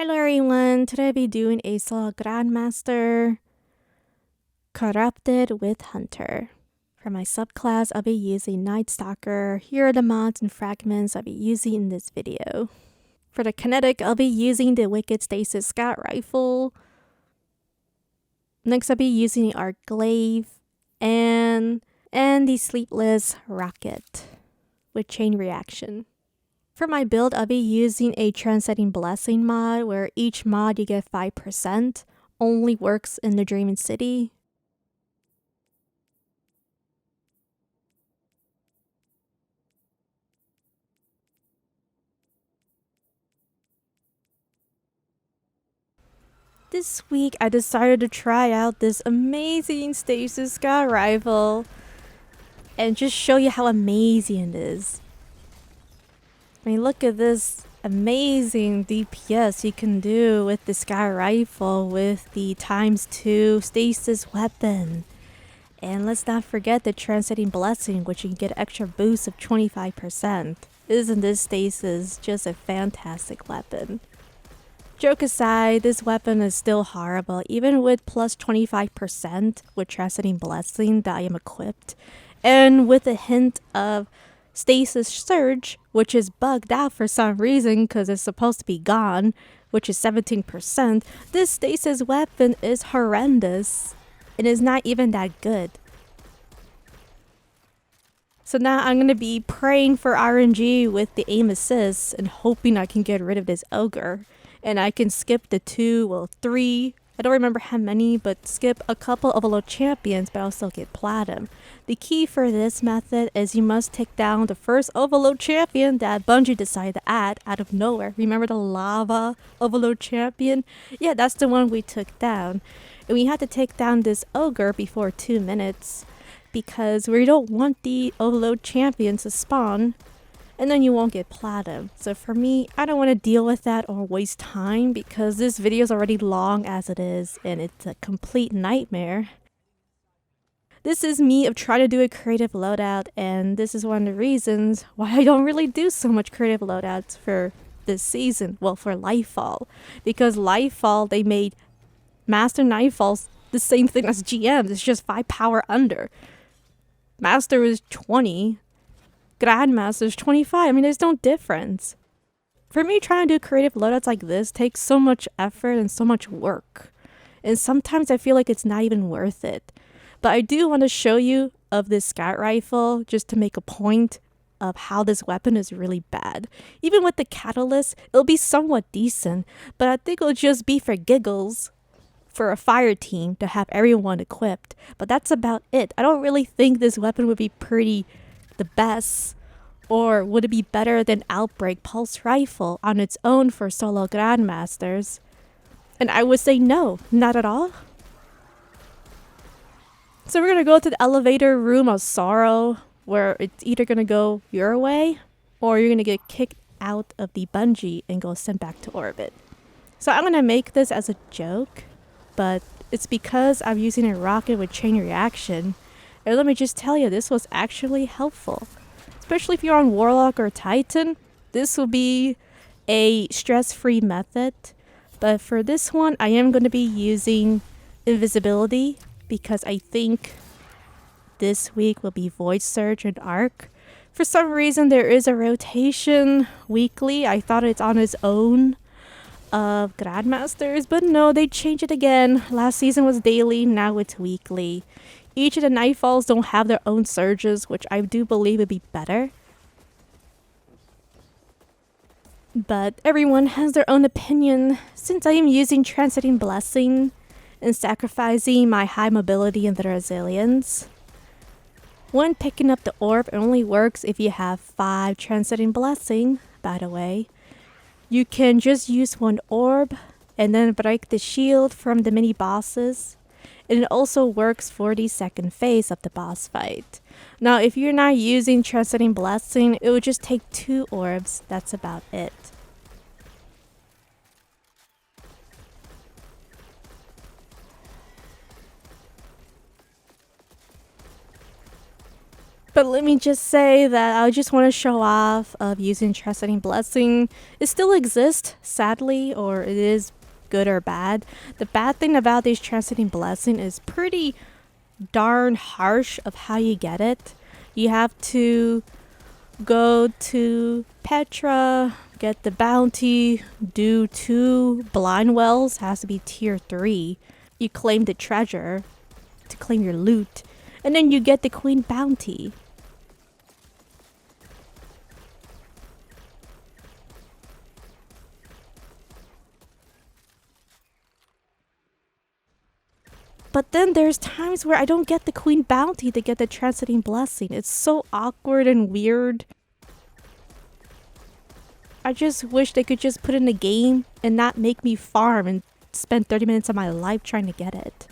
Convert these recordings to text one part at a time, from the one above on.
Hello everyone, today I'll be doing a solo Grandmaster Corrupted with Hunter. For my subclass, I'll be using Night Stalker. Here are the mods and fragments I'll be using in this video. For the kinetic, I'll be using the Wicked Stasis Scout Rifle. Next, I'll be using our Glaive and the Sleepless Rocket with Chain Reaction. For my build, I'll be using a Transcendent Blessing mod where each mod you get 5%, only works in the Dreaming City. This week, I decided to try out this amazing Stasis Scout Rifle and just show you how amazing it is. I mean, look at this amazing DPS you can do with the Scout Rifle with the ×2 Stasis weapon. And let's not forget the Transcendent Blessing, which you can get an extra boost of 25%. Isn't this Stasis just a fantastic weapon? Joke aside, this weapon is still horrible, even with plus 25% with Transcendent Blessing that I am equipped. And with a hint of Stasis Surge, which is bugged out for some reason because it's supposed to be gone, which is 17%, this Stasis weapon is horrendous. It is not even that good. So now I'm going to be praying for RNG with the aim assist and hoping I can get rid of this Ogre. And I can skip the 3, I don't remember how many, but skip a couple of Overload champions, but I'll still get Platinum. The key for this method is you must take down the first Overload champion that Bungie decided to add out of nowhere. Remember the Lava Overload champion? Yeah, that's the one we took down. And we had to take down this Ogre before 2 minutes because we don't want the Overload champions to spawn and then you won't get Platinum. So for me, I don't want to deal with that or waste time because this video is already long as it is and it's a complete nightmare. This is me of trying to do a creative loadout, and this is one of the reasons why I don't really do so much creative loadouts for this season. Well, for Nightfall. Because Nightfall, they made Master Nightfall the same thing as GMs. It's just 5 power under. Master is 20. Grandmaster is 25. I mean, there's no difference. For me, trying to do creative loadouts like this takes so much effort and so much work. And sometimes I feel like it's not even worth it. But I do want to show you of this Scout Rifle just to make a point of how this weapon is really bad. Even with the Catalyst, it'll be somewhat decent, but I think it'll just be for giggles for a fire team to have everyone equipped. But that's about it. I don't really think this weapon would be the best, or would it be better than Outbreak Pulse Rifle on its own for solo Grandmasters? And I would say no, not at all. So we're gonna go to the elevator room of sorrow, where it's either gonna go your way or you're gonna get kicked out of the bungee and go sent back to orbit. So I'm gonna make this as a joke, but it's because I'm using a rocket with chain reaction. And let me just tell you, this was actually helpful. Especially if you're on Warlock or Titan, this will be a stress-free method. But for this one, I am going to be using invisibility because I think this week will be Void Surge and Arc. For some reason, there is a rotation weekly. I thought it's on its own of Grandmasters, but no, they changed it again. Last season was daily, now it's weekly. Each of the Nightfalls don't have their own surges, which I do believe would be better. But everyone has their own opinion. Since I am using Transcendent Blessing and sacrificing my high mobility and the resilience, when picking up the orb, it only works if you have 5 Transcendent Blessing, by the way. You can just use 1 orb and then break the shield from the mini bosses. And it also works for the second phase of the boss fight. Now, if you're not using Transcendent Blessing, it would just take 2 orbs. That's about it. But let me just say that I just want to show off of using Transcendent Blessing. It still exists, sadly, or it is good or bad. The bad thing about this Transcendent Blessing is pretty darn harsh of how you get it. You have to go to Petra, get the bounty, do 2 blind wells, has to be tier 3. You claim the treasure to claim your loot, and then you get the queen bounty. But then there's times where I don't get the queen bounty to get the Transcendent Blessing. It's so awkward and weird. I just wish they could just put in a game and not make me farm and spend 30 minutes of my life trying to get it.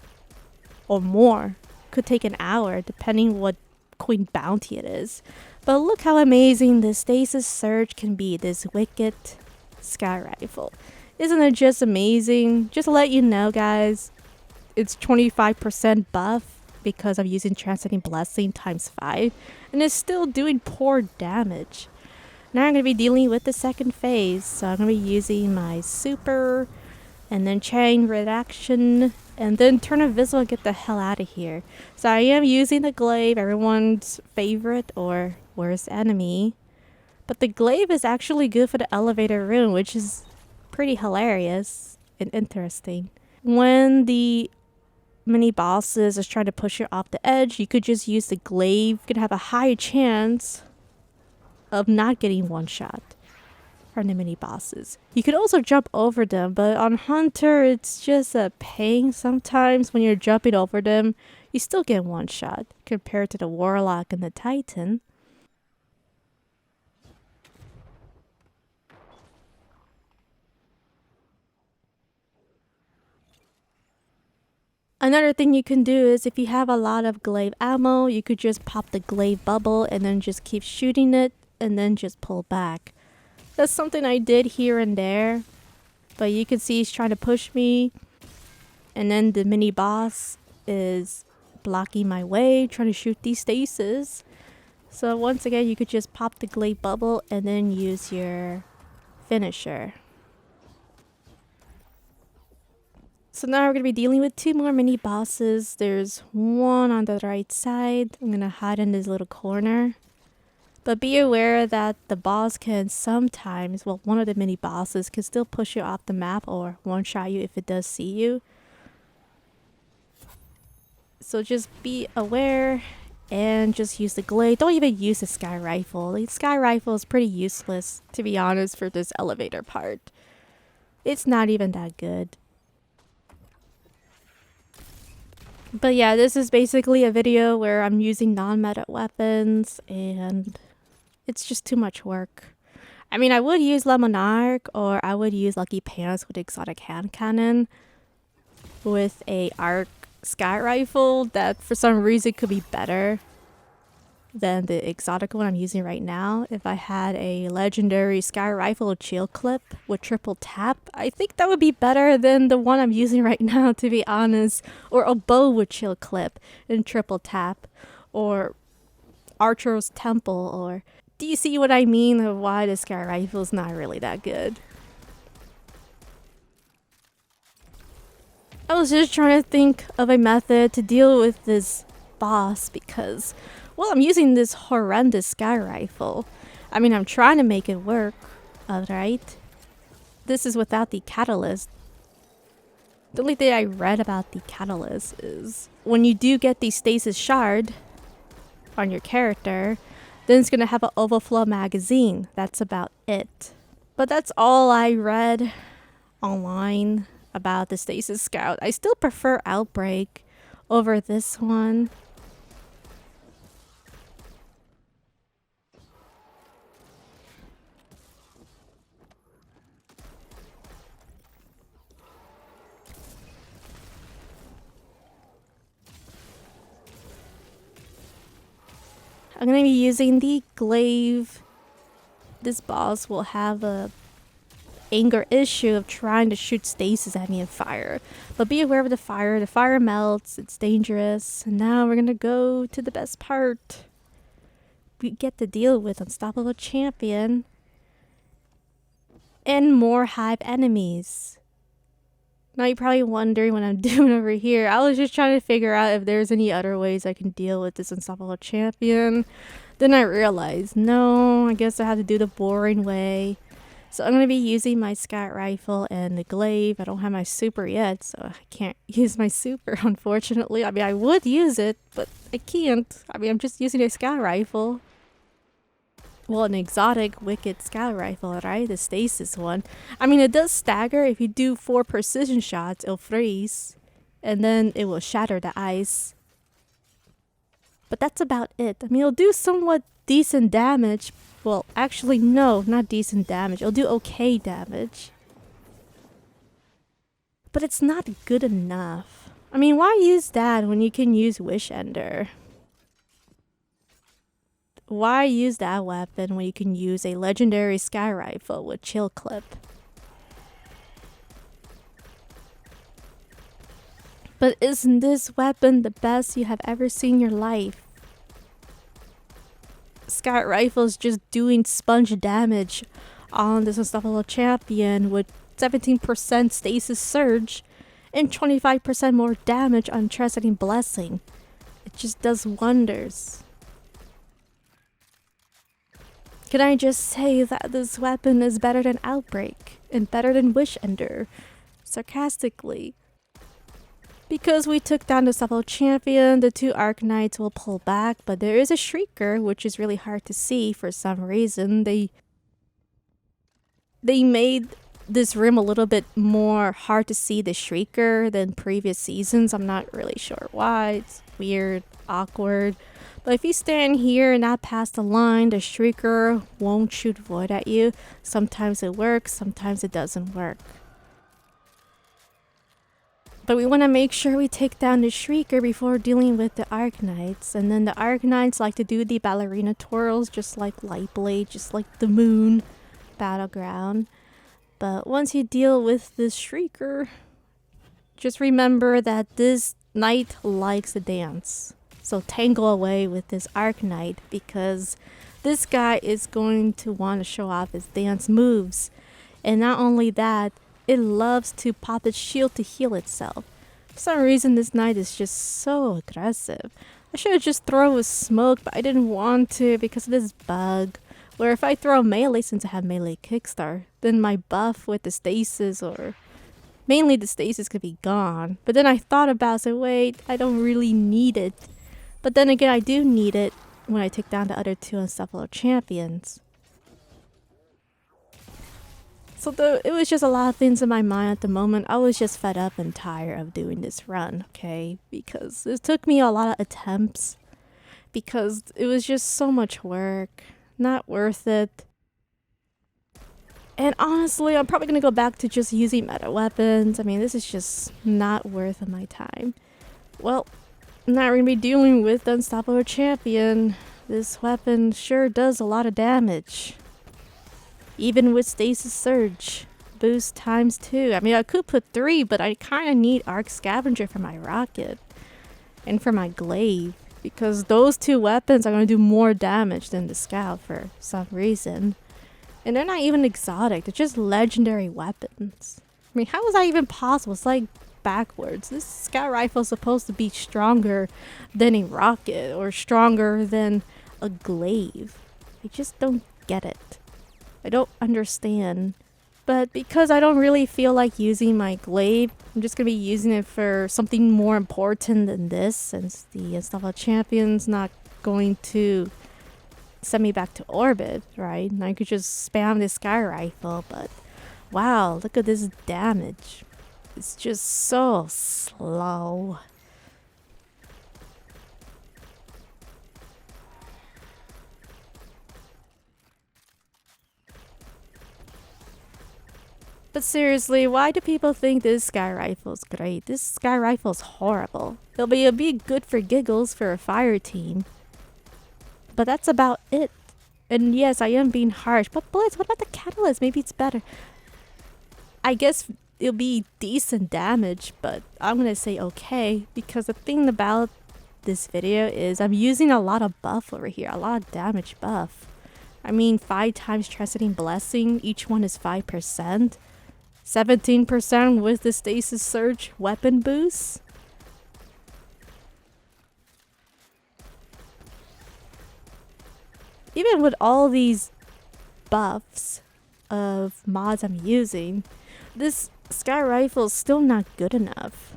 Or more. Could take an hour depending what queen bounty it is. But look how amazing this stasis surge can be, this wicked sky rifle. Isn't it just amazing? Just to let you know, guys, it's 25% buff because I'm using Transcendent Blessing times 5, and it's still doing poor damage. Now I'm going to be dealing with the second phase, so I'm going to be using my super, and then chain reaction, and then turn invisible and get the hell out of here. So I am using the Glaive, everyone's favorite or worst enemy. But the Glaive is actually good for the elevator room, which is pretty hilarious and interesting. When the mini bosses is trying to push you off the edge, you could just use the Glaive. You could have a high chance of not getting one shot from the mini bosses. You could also jump over them, but on Hunter it's just a pain sometimes. When you're jumping over them, you still get one shot compared to the Warlock and the Titan. Another thing you can do is if you have a lot of Glaive ammo, you could just pop the Glaive bubble and then just keep shooting it and then just pull back. That's something I did here and there, but you can see he's trying to push me, and then the mini boss is blocking my way, trying to shoot these stasis. So once again, you could just pop the Glaive bubble and then use your finisher. So now we're going to be dealing with 2 more mini bosses. There's one on the right side. I'm going to hide in this little corner. But be aware that the boss can sometimes, well, one of the mini bosses can still push you off the map or one-shot you if it does see you. So just be aware and just use the Glaive. Don't even use the Sky Rifle. The Sky Rifle is pretty useless, to be honest, for this elevator part. It's not even that good. But yeah, this is basically a video where I'm using non-meta weapons and it's just too much work. I mean, I would use La Monarque or I would use Lucky Pants with exotic hand cannon with a arc sky rifle that for some reason could be better than the exotic one I'm using right now. If I had a legendary sky rifle chill clip with triple tap, I think that would be better than the one I'm using right now, to be honest. Or a bow with chill clip and triple tap, or Archer's Temple, or do you see what I mean of why the sky rifle is not really that good? I was just trying to think of a method to deal with this boss because, well, I'm using this horrendous sky rifle. I mean, I'm trying to make it work, alright? This is without the catalyst. The only thing I read about the catalyst is when you do get the stasis shard on your character, then it's going to have an overflow magazine. That's about it. But that's all I read online about the stasis scout. I still prefer Outbreak over this one. I'm going to be using the Glaive. This boss will have a anger issue of trying to shoot stasis at me in fire. But be aware of the fire. The fire melts. It's dangerous. And now we're going to go to the best part. we get to deal with Unstoppable Champion and more hive enemies. Now you're probably wondering what I'm doing over here. I was just trying to figure out if there's any other ways I can deal with this Unstoppable Champion. Then I realized, no, I guess I have to do the boring way. So I'm going to be using my scout rifle and the glaive. I don't have my super yet, so I can't use my super, unfortunately. I mean, I would use it, but I can't. I mean, I'm just using a scout rifle. Well, an exotic wicked scout rifle, right? The stasis one. I mean, it does stagger. If you do 4 precision shots, it'll freeze. And then it will shatter the ice. But that's about it. I mean, it'll do somewhat decent damage. Well, actually, no, not decent damage. It'll do okay damage. But it's not good enough. I mean, why use that when you can use Wish Ender? Why use that weapon when you can use a legendary sky rifle with chill clip? But isn't this weapon the best you have ever seen in your life? Scout rifle's just doing sponge damage on this Unstoppable Champion with 17% stasis surge and 25% more damage on Transcendent Blessing. It just does wonders. Can I just say that this weapon is better than Outbreak and better than Wish Ender? Sarcastically. Because we took down the Unstoppable Champion, the 2 Arcanites will pull back, but there is a Shrieker, which is really hard to see for some reason. They made this room a little bit more hard to see the Shrieker than previous seasons. I'm not really sure why. It's weird, awkward. But if you stand here and not pass the line, the Shrieker won't shoot void at you. Sometimes it works, sometimes it doesn't work. But we want to make sure we take down the Shrieker before dealing with the Arcanites. And then the Arcanites like to do the ballerina twirls, just like Lightblade, just like the Moon Battleground. But once you deal with this Shrieker, just remember that this knight likes to dance. So tangle away with this Arcanite because this guy is going to want to show off his dance moves. And not only that, it loves to pop its shield to heal itself. For some reason, this knight is just so aggressive. I should have just thrown a smoke, but I didn't want to because of this bug. Where if I throw melee, since I have melee kickstart, then my buff with the stasis or mainly the stasis could be gone. But then I thought about it, wait, I don't really need it. But then again, I do need it when I take down the other 2 Unstoppable Champions. So it was just a lot of things in my mind at the moment. I was just fed up and tired of doing this run, okay? Because it took me a lot of attempts. Because it was just so much work. Not worth it. And honestly, I'm probably going to go back to just using meta weapons. I mean, this is just not worth my time. Well, now we're going to be dealing with the Unstoppable Champion. This weapon sure does a lot of damage. Even with Stasis Surge. Boost times 2. I mean, I could put 3, but I kind of need Arc Scavenger for my rocket. And for my glaive. Because those 2 weapons are going to do more damage than the scout for some reason. And they're not even exotic. They're just legendary weapons. I mean, how is that even possible? It's like backwards. This scout rifle is supposed to be stronger than a rocket or stronger than a glaive. I just don't get it. I don't understand. But because I don't really feel like using my glaive, I'm just going to be using it for something more important than this, since the Unstoppable Champion's not going to send me back to orbit, right? And I could just spam this sky rifle, but wow, look at this damage. It's just so slow. But seriously, why do people think this sky rifle is great? This sky rifle is horrible. It'll be good for giggles for a fire team. But that's about it. And yes, I am being harsh. But Blitz, what about the catalyst? Maybe it's better. I guess it'll be decent damage, but I'm going to say okay. Because the thing about this video is I'm using a lot of buff over here, a lot of damage buff. I mean 5 times Transcendent Blessing, each one is 5%. 17% with the stasis surge weapon boost. Even with all these buffs of mods I'm using, this Sky Rifle is still not good enough.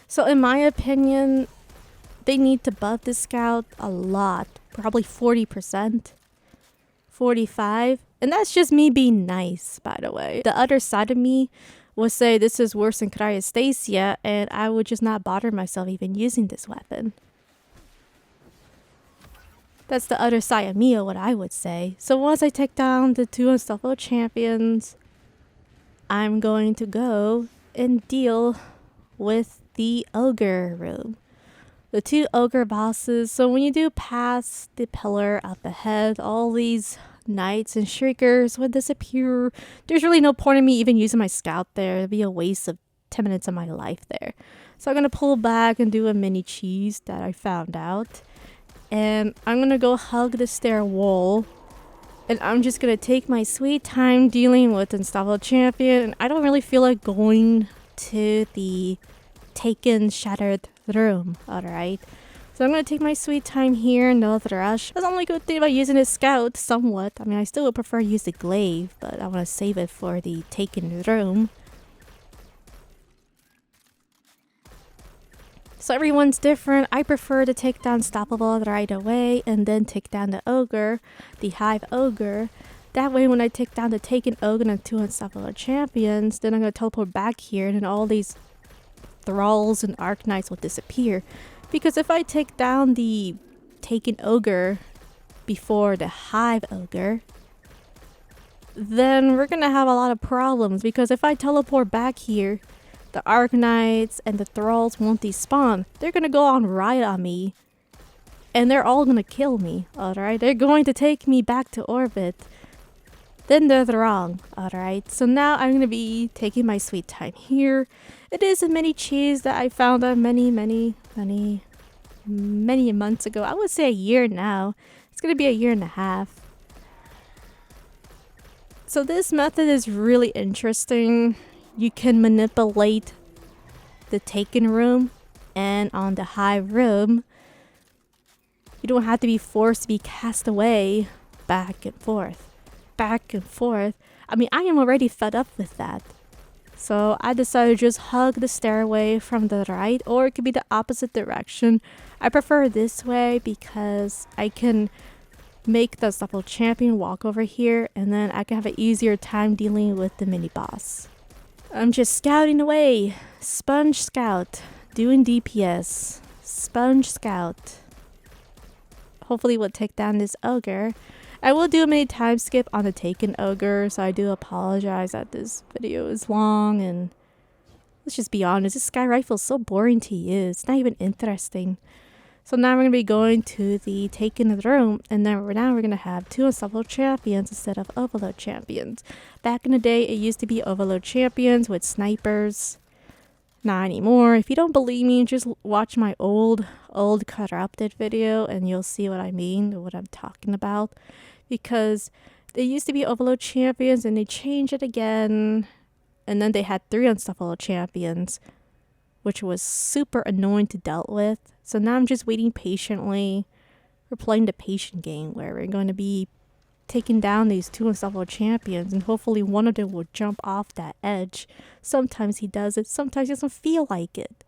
So in my opinion, they need to buff this scout a lot, probably 40%, 45%, and that's just me being nice, by the way. The other side of me would say this is worse than Cryostasia, and I would just not bother myself even using this weapon. That's the other side of me, what I would say. So once I take down the 2 unstoppable champions, I'm going to go and deal with the Ogre room. The 2 Ogre bosses. So when you do pass the pillar up ahead, all these knights and shriekers would disappear. There's really no point in me even using my scout there. It'd be a waste of 10 minutes of my life there. So I'm going to pull back and do a mini cheese that I found out. And I'm going to go hug the stair wall. And I'm just going to take my sweet time dealing with Unstoppable Champion. And I don't really feel like going to the Taken Shattered room. Alright. So I'm going to take my sweet time here, no rush. That's the only good thing about using a scout, somewhat. I mean, I still would prefer to use the glaive, but I want to save it for the Taken room. So everyone's different. I prefer to take down Unstoppable right away and then take down the Ogre, the Hive Ogre. That way when I take down the Taken Ogre and 2 Unstoppable Champions, then I'm going to teleport back here and then all these Thralls and Arc-Knights will disappear. Because if I take down the Taken Ogre before the Hive Ogre, then we're going to have a lot of problems. Because if I teleport back here, the Arc-Knights and the Thralls won't despawn. They're going to go on riot on me. And they're all going to kill me. Alright? They're going to take me back to orbit. Then they're wrong. Alright? So now I'm going to be taking my sweet time here. It is a mini cheese that I found out many months ago. I would say a year now. It's going to be a year and a half. So this method is really interesting. You can manipulate the Taken room and on the Hive room. You don't have to be forced to be cast away back and forth. Back and forth. I mean, I am already fed up with that. So I decided to just hug the stairway from the right, or it could be the opposite direction. I prefer this way because I can make the Unstoppable Champion walk over here, and then I can have an easier time dealing with the mini boss. I'm just scouting away. Sponge Scout. Doing DPS. Sponge Scout. Hopefully we'll take down this Ogre. I will do a mini time skip on the Taken Ogre, so I do apologize that this video is long, and let's just be honest, this Sky Rifle is so boring to use. It's not even interesting. So now we're going to be going to the Taken room, and then now we're going to have 2 Unstoppable Champions instead of Overload Champions. Back in the day, it used to be Overload Champions with snipers. Not anymore. If you don't believe me, just watch my old Corrupted video, and you'll see what I mean, what I'm talking about. Because they used to be Overload Champions, and they changed it again. And then they had 3 Unstoppable Champions, which was super annoying to deal with. So now I'm just waiting patiently. We're playing the patient game where we're going to be taking down these 2 Unstoppable Champions, and hopefully one of them will jump off that edge. Sometimes he does it, sometimes he doesn't feel like it.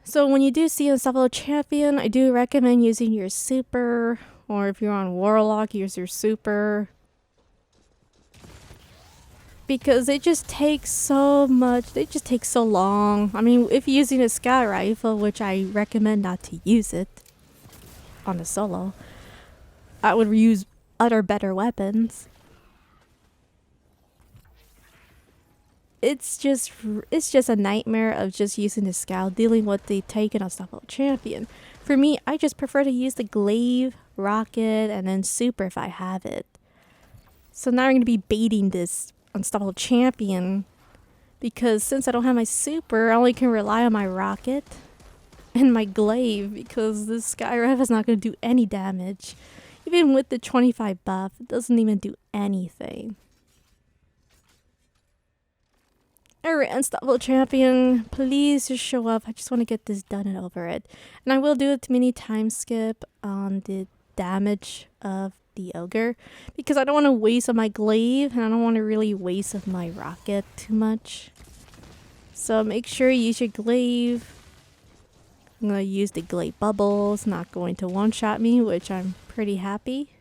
So when you do see Unstoppable Champion, I do recommend using your super, or if you're on Warlock, use your super. Because it just takes so much, they just take so long. I mean, if you're using a Sky Rifle, which I recommend not to use it on a solo, I would use other better weapons. It's just a nightmare of just using the Scout, dealing with the Taken Unstoppable Champion. For me, I just prefer to use the Glaive, Rocket, and then Super if I have it. So now I'm going to be baiting this Unstoppable Champion Because since I don't have my super, I only can rely on my rocket and my glaive, because this Skyrev is not going to do any damage. Even with the 25 buff, it doesn't even do anything. Alright, Unstoppable Champion, please just show up. I just want to get this done and over it. And I will do a mini time skip on the damage of the Ogre, because I don't want to waste on my Glaive, and I don't want to really waste of my rocket too much. So make sure you use your Glaive. I'm going to use the Glaive bubbles, not going to one-shot me, which I'm pretty happy.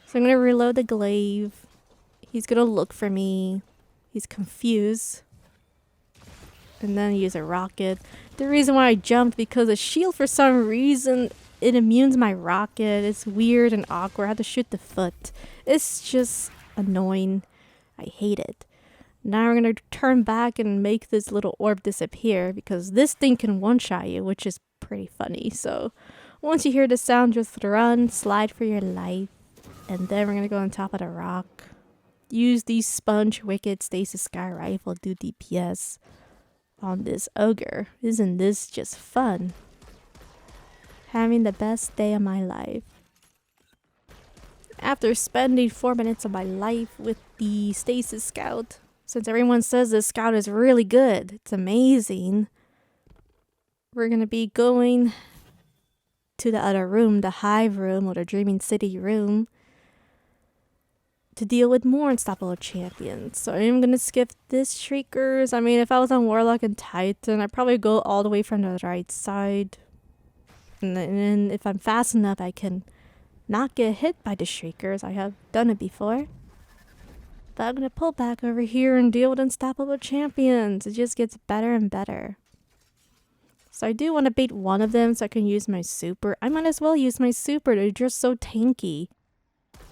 So I'm going to reload the Glaive. He's going to look for me. He's confused. And then use a rocket. The reason why I jumped, because a shield for some reason, it immunes my rocket. It's weird and awkward. I have to shoot the foot. It's just annoying. I hate it. Now we're going to turn back and make this little orb disappear, because this thing can one-shot you, which is pretty funny. So once you hear the sound, just run, slide for your life. And then we're going to go on top of the rock. Use the Sponge Wicked Stasis Sky Rifle, do DPS on this Ogre. Isn't this just fun? Having the best day of my life. After spending 4 minutes of my life with the Stasis Scout, since everyone says this Scout is really good, it's amazing, we're gonna be going to the other room, the Hive room, or the Dreaming City room, to deal with more Unstoppable Champions. So I'm gonna skip this Shriekers. I mean, if I was on Warlock and Titan, I'd probably go all the way from the right side. And then if I'm fast enough, I can not get hit by the Shriekers. I have done it before. But I'm gonna pull back over here and deal with Unstoppable Champions. It just gets better and better. So I do want to bait one of them so I can use my super. I might as well use my super. They're just so tanky.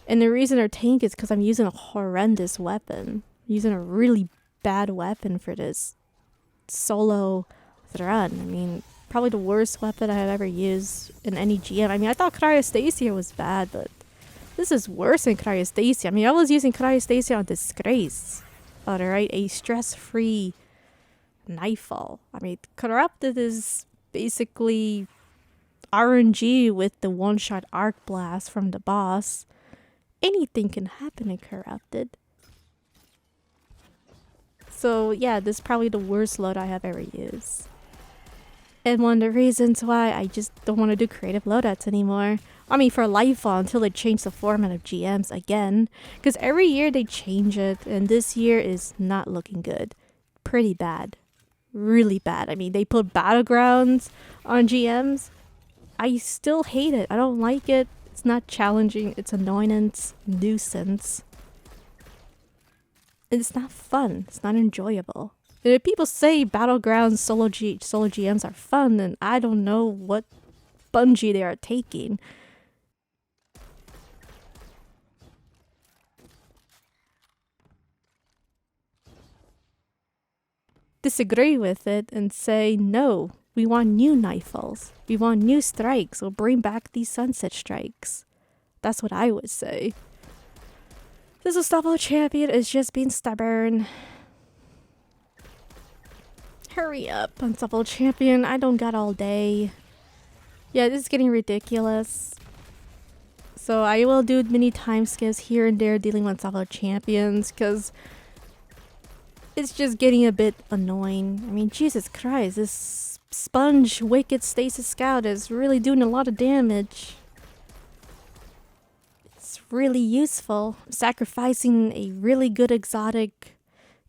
And the reason they're tanky is because I'm using a horrendous weapon. I'm using a really bad weapon for this solo run. I mean, probably the worst weapon I have ever used in any GM. I mean, I thought Cryostasia was bad, but this is worse than Cryostasia. I mean, I was using Cryostasia on Disgrace. Alright, a stress-free Nightfall. I mean, Corrupted is basically RNG with the one-shot arc blast from the boss. Anything can happen in Corrupted. So yeah, this is probably the worst load I have ever used. And one of the reasons why I just don't want to do creative loadouts anymore. I mean, for Nightfall, until they change the format of GMs again. Because every year they change it, and this year is not looking good. Pretty bad. Really bad. I mean, they put Battlegrounds on GMs. I still hate it. I don't like it. It's not challenging. It's annoyance, nuisance. It's not fun. It's not enjoyable. And if people say Battlegrounds solo GMs are fun, then I don't know what Bungie they are taking. Disagree with it and say, no, we want new Nightfalls. We want new strikes. We'll bring back these sunset strikes. That's what I would say. This Unstoppable Champion is just being stubborn. Hurry up, Unstoppable Champion. I don't got all day. Yeah, this is getting ridiculous. So I will do mini time skips here and there dealing with Unstoppable Champions, because it's just getting a bit annoying. I mean, Jesus Christ, this Sponge Wicked Stasis Scout is really doing a lot of damage. It's really useful. Sacrificing a really good exotic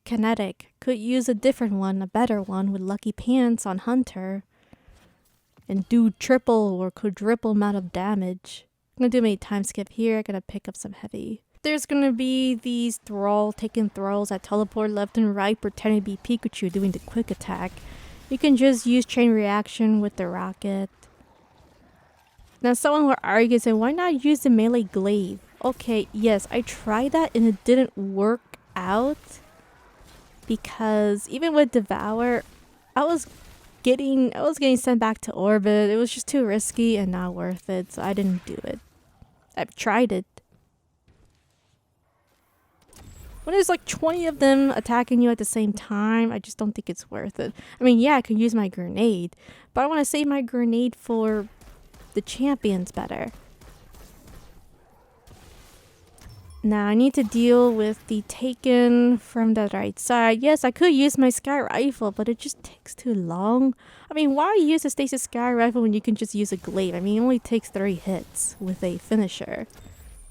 kinetic. Could use a different one, a better one with Lucky Pants on Hunter. And do triple or quadruple amount of damage. I'm gonna do a time skip here. I'm gonna pick up some heavy. There's gonna be these taking thralls that teleport left and right, pretending to be Pikachu doing the quick attack. You can just use chain reaction with the rocket. Now someone will argue and say, why not use the melee glaive? Okay, yes, I tried that and it didn't work out. Because even with Devour, I was getting sent back to orbit. It was just too risky and not worth it, so I didn't do it. I've tried it. When there's like 20 of them attacking you at the same time, I just don't think it's worth it. I mean, yeah, I can use my grenade, but I want to save my grenade for the champions better. Now I need to deal with the Taken from the right side. Yes, I could use my Sky Rifle, but it just takes too long. I mean, why use a stasis Sky Rifle when you can just use a Glaive? I mean, it only takes 3 hits with a finisher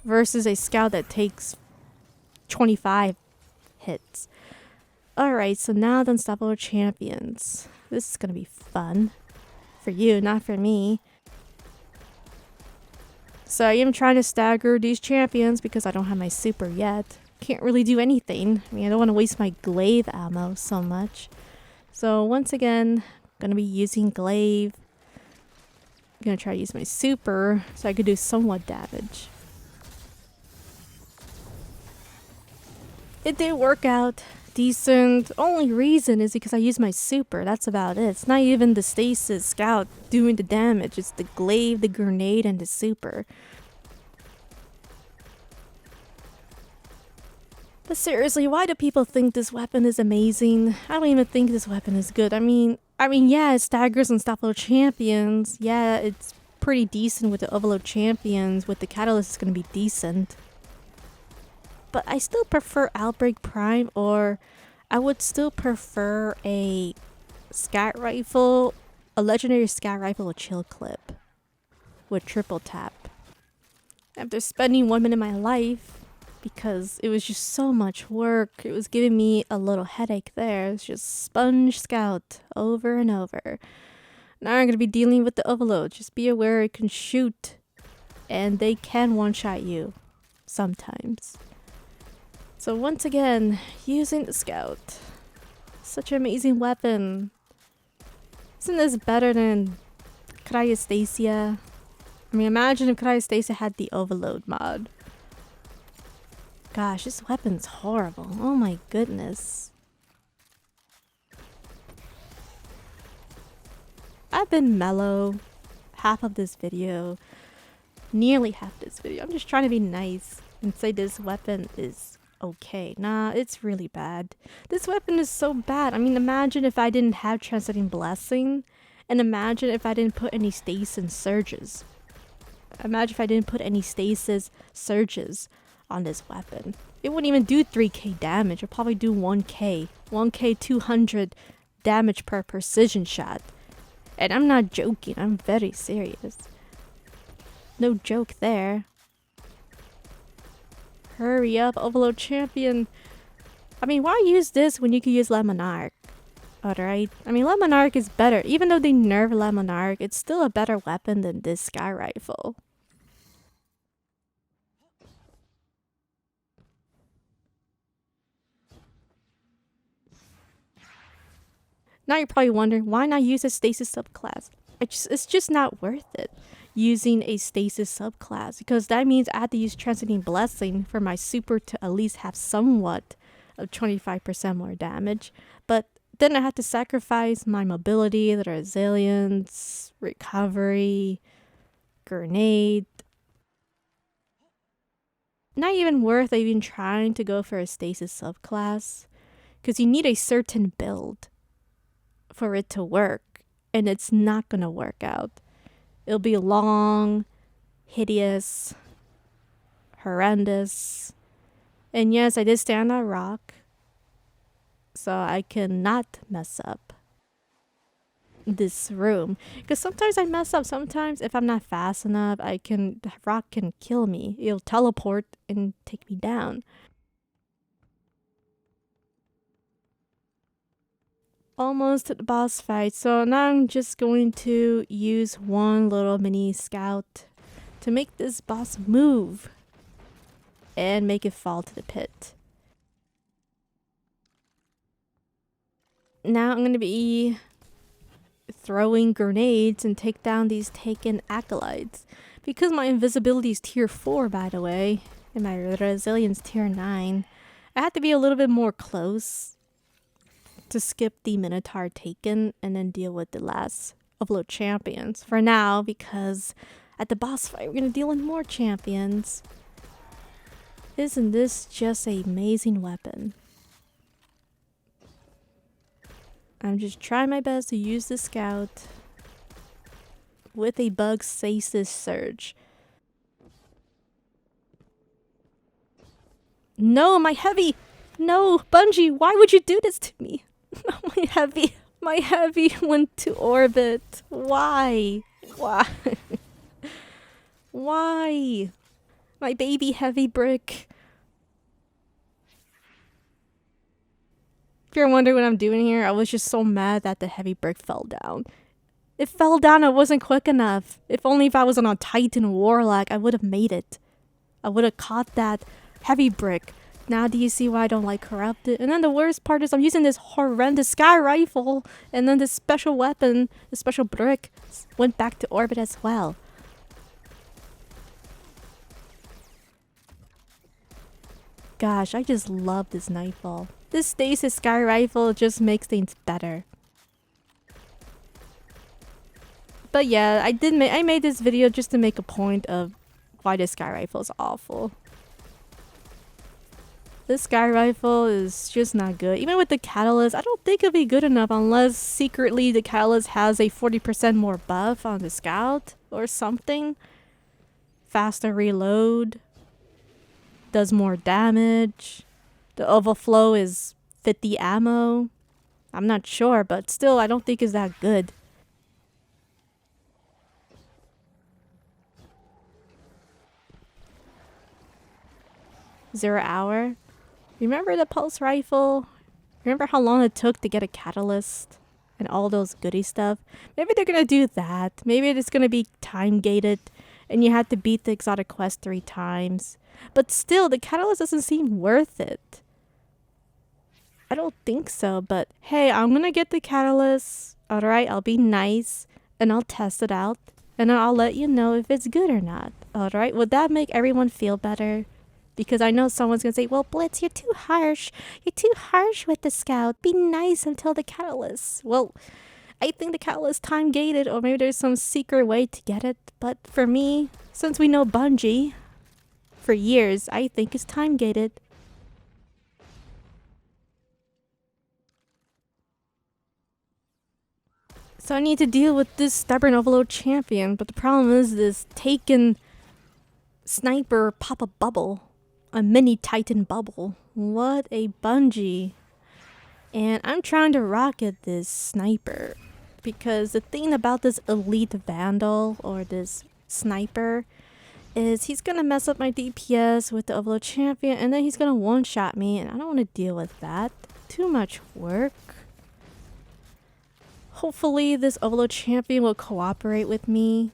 versus a Scout that takes 25 hits. Alright, so now the Unstoppable Champions. This is gonna be fun. For you, not for me. So I am trying to stagger these champions because I don't have my super yet. Can't really do anything. I mean, I don't want to waste my Glaive ammo so much. So once again, I'm going to be using Glaive. I'm going to try to use my super so I could do somewhat damage. It did work out decent. Only reason is because I used my super. That's about it. It's not even the stasis scout doing the damage. It's the Glaive, the grenade, and the super. But seriously, why do people think this weapon is amazing? I don't even think this weapon is good. I mean, yeah, it staggers Unstoppable Champions. Yeah, it's pretty decent with the Overload Champions. With the Catalyst, it's gonna be decent. But I still prefer Outbreak Prime, or I would still prefer a Scat Rifle, a legendary Scat Rifle with Chill Clip with triple tap. After spending 1 minute of my life, because it was just so much work, it was giving me a little headache there. It's just Sponge Scout over and over. Now I'm going to be dealing with the Overload. Just be aware it can shoot, and they can one-shot you sometimes. So once again, using the Scout. Such an amazing weapon. Isn't this better than Cryostasia? I mean, imagine if Cryostasia had the Overload mod. Gosh, this weapon's horrible. Oh my goodness. I've been mellow half of this video. Nearly half this video. I'm just trying to be nice and say this weapon is okay. Nah, it's really bad. This weapon is so bad. I mean, imagine if I didn't have Transcendent Blessing, and imagine if I didn't put any stasis surges. Imagine if I didn't put any stasis surges on this weapon. It wouldn't even do 3k damage. It'll probably do 1k. 1k 200 damage per precision shot. And I'm not joking. I'm very serious. No joke there. Hurry up, Overload Champion. I mean, why use this when you could use Monarque? Alright. I mean, Monarque is better. Even though they nerf Monarque, it's still a better weapon than this Sky Rifle. Now you're probably wondering, why not use a stasis subclass? It's just not worth it using a stasis subclass, because that means I have to use Transcendent Blessing for my super to at least have somewhat of 25% more damage. But then I have to sacrifice my mobility, the resilience, recovery, grenade. Not even worth even trying to go for a stasis subclass, because you need a certain build for it to work, and it's not gonna work out. It'll be long, hideous, horrendous. And yes, I did stand on rock, so I cannot mess up this room. Because sometimes I mess up. Sometimes if I'm not fast enough, the rock can kill me. It'll teleport and take me down. Almost at the boss fight, so now I'm just going to use one little mini scout to make this boss move and make it fall to the pit. Now I'm going to be throwing grenades and take down these Taken acolytes. Because my invisibility is tier 4, by the way, and my resilience tier 9, I have to be a little bit more close to skip the Minotaur Taken and then deal with the last Overload champions for now, because at the boss fight we're gonna deal with more champions. Isn't this just an amazing weapon? I'm just trying my best to use the scout with a bug stasis surge. No, my heavy! No, Bungie, why would you do this to me? No, my heavy. My heavy went to orbit. Why? Why? Why? My baby heavy brick. If you're wondering what I'm doing here, I was just so mad that the heavy brick fell down. It fell down, it wasn't quick enough. If only if I was on a Titan Warlock, I would have made it. I would have caught that heavy brick. Now do you see why I don't like Corrupted? And then the worst part is I'm using this horrendous sky rifle, and then this special weapon, the special brick, went back to orbit as well. Gosh, I just love this Nightfall. This stasis sky rifle just makes things better. But yeah, I made this video just to make a point of why this sky rifle is awful. This sky rifle is just not good. Even with the catalyst, I don't think it'll be good enough unless secretly the catalyst has a 40% more buff on the scout or something. Faster reload. Does more damage. The overflow is 50 ammo. I'm not sure, but still I don't think it's that good. Zero hour. Remember the pulse rifle? Remember how long it took to get a catalyst and all those goody stuff? Maybe they're gonna do that. Maybe it's gonna be time gated and you have to beat the exotic quest 3 times. But still, the catalyst doesn't seem worth it. I don't think so, but hey, I'm gonna get the catalyst. Alright, I'll be nice and I'll test it out and then I'll let you know if it's good or not. Alright, would that make everyone feel better? Because I know someone's gonna say, well, Blitz, you're too harsh. You're too harsh with the scout. Be nice until the catalyst. Well, I think the catalyst time gated, or maybe there's some secret way to get it. But for me, since we know Bungie for years, I think it's time gated. So I need to deal with this stubborn overload champion, but the problem is this taken sniper pop a bubble. A mini Titan bubble. What a Bungie. And I'm trying to rocket this sniper. Because the thing about this elite vandal or this sniper is he's gonna mess up my DPS with the overload champion and then he's gonna one-shot me and I don't want to deal with that. Too much work. Hopefully this overload champion will cooperate with me.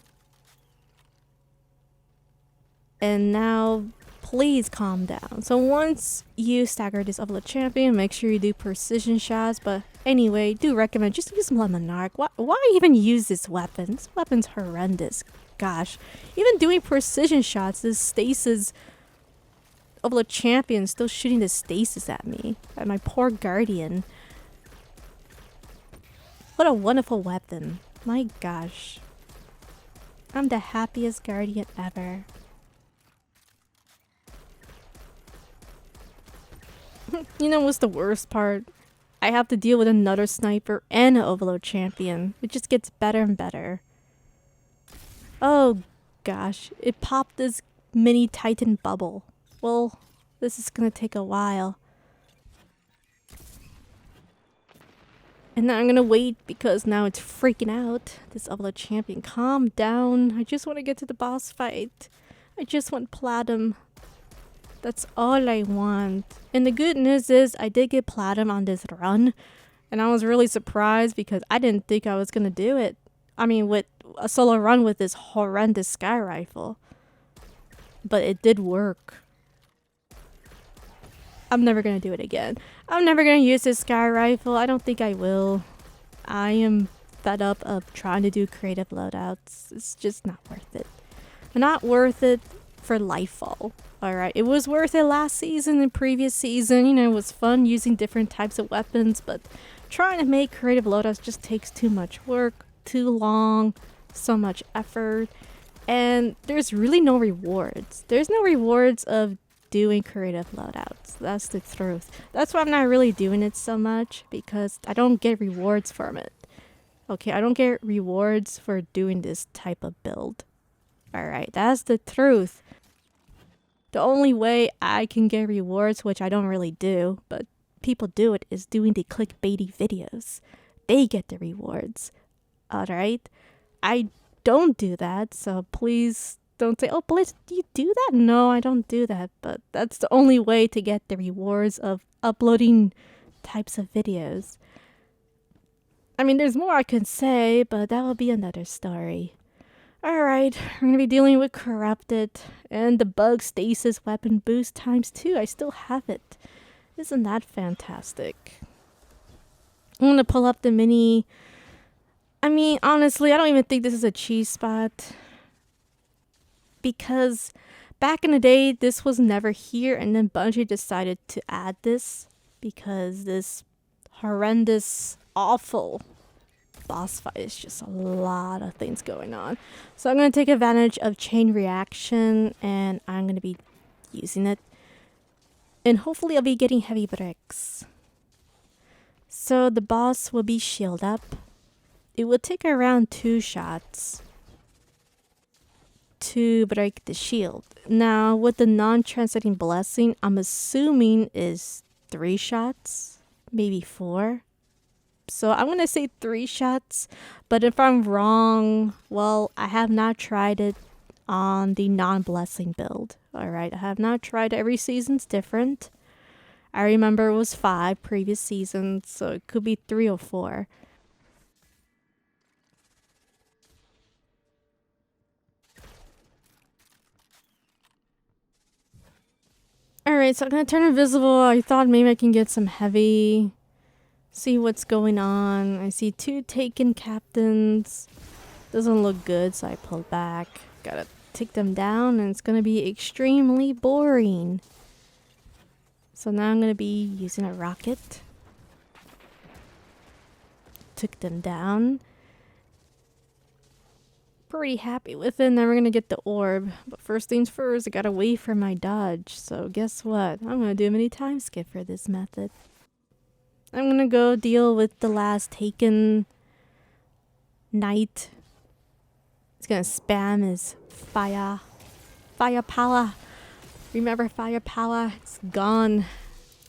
And now please calm down. So once you stagger this overload champion, make sure you do precision shots. But anyway, do recommend just use Monarque. Why even use this weapon? This weapon's horrendous. Gosh, even doing precision shots, this stasis overload champion is still shooting the stasis at me, at my poor guardian. What a wonderful weapon. My gosh. I'm the happiest guardian ever. You know what's the worst part? I have to deal with another sniper and an overload champion. It just gets better and better. Oh gosh, it popped this mini Titan bubble. Well, this is gonna take a while. And now I'm gonna wait because now it's freaking out. This overload champion, calm down. I just want to get to the boss fight. I just want platinum. That's all I want. And the good news is I did get platinum on this run. And I was really surprised because I didn't think I was going to do it. I mean, with a solo run with this horrendous sky rifle. But it did work. I'm never going to do it again. I'm never going to use this sky rifle. I don't think I will. I am fed up of trying to do creative loadouts. It's just not worth it. Not worth it for Nightfall. Alright, it was worth it last season and previous season. You know, it was fun using different types of weapons, but trying to make creative loadouts just takes too much work, too long, so much effort, and there's really no rewards. There's no rewards of doing creative loadouts. That's the truth. That's why I'm not really doing it so much, because I don't get rewards from it. Okay, I don't get rewards for doing this type of build. Alright, that's the truth. The only way I can get rewards, which I don't really do, but people do it, is doing the clickbaity videos. They get the rewards. Alright? I don't do that, so please don't say, oh, Blitz, do you do that? No, I don't do that, but that's the only way to get the rewards of uploading types of videos. I mean, there's more I can say, but that will be another story. Alright, we're gonna be dealing with Corrupted and the bug stasis weapon boost ×2. I still have it. Isn't that fantastic? I'm gonna pull up the mini. I mean, honestly, I don't even think this is a cheese spot. Because back in the day, this was never here, and then Bungie decided to add this because this horrendous, awful boss fight is just a lot of things going on. So I'm going to take advantage of chain reaction, and I'm going to be using it. And hopefully I'll be getting heavy bricks. So the boss will be shield up. It will take around 2 shots to break the shield. Now with the non-transcendent blessing, I'm assuming is 3 shots, maybe 4. So I'm gonna say 3 shots, but if I'm wrong, well, I have not tried it on the non-blessing build. Alright, I have not tried it. Every season's different. I remember it was 5 previous seasons, so it could be 3 or 4. Alright, so I'm gonna turn invisible. I thought maybe I can get some heavy. See what's going on. I see 2 taken captains. Doesn't look good, so I pull back. Gotta take them down, and it's gonna be extremely boring. So now I'm gonna be using a rocket. Took them down. Pretty happy with it. Then we're gonna get the orb. But first things first, I gotta wait for my dodge. So guess what? I'm gonna do a mini time skip for this method. I'm gonna go deal with the last taken knight. He's gonna spam his fire power. Remember fire power? It's gone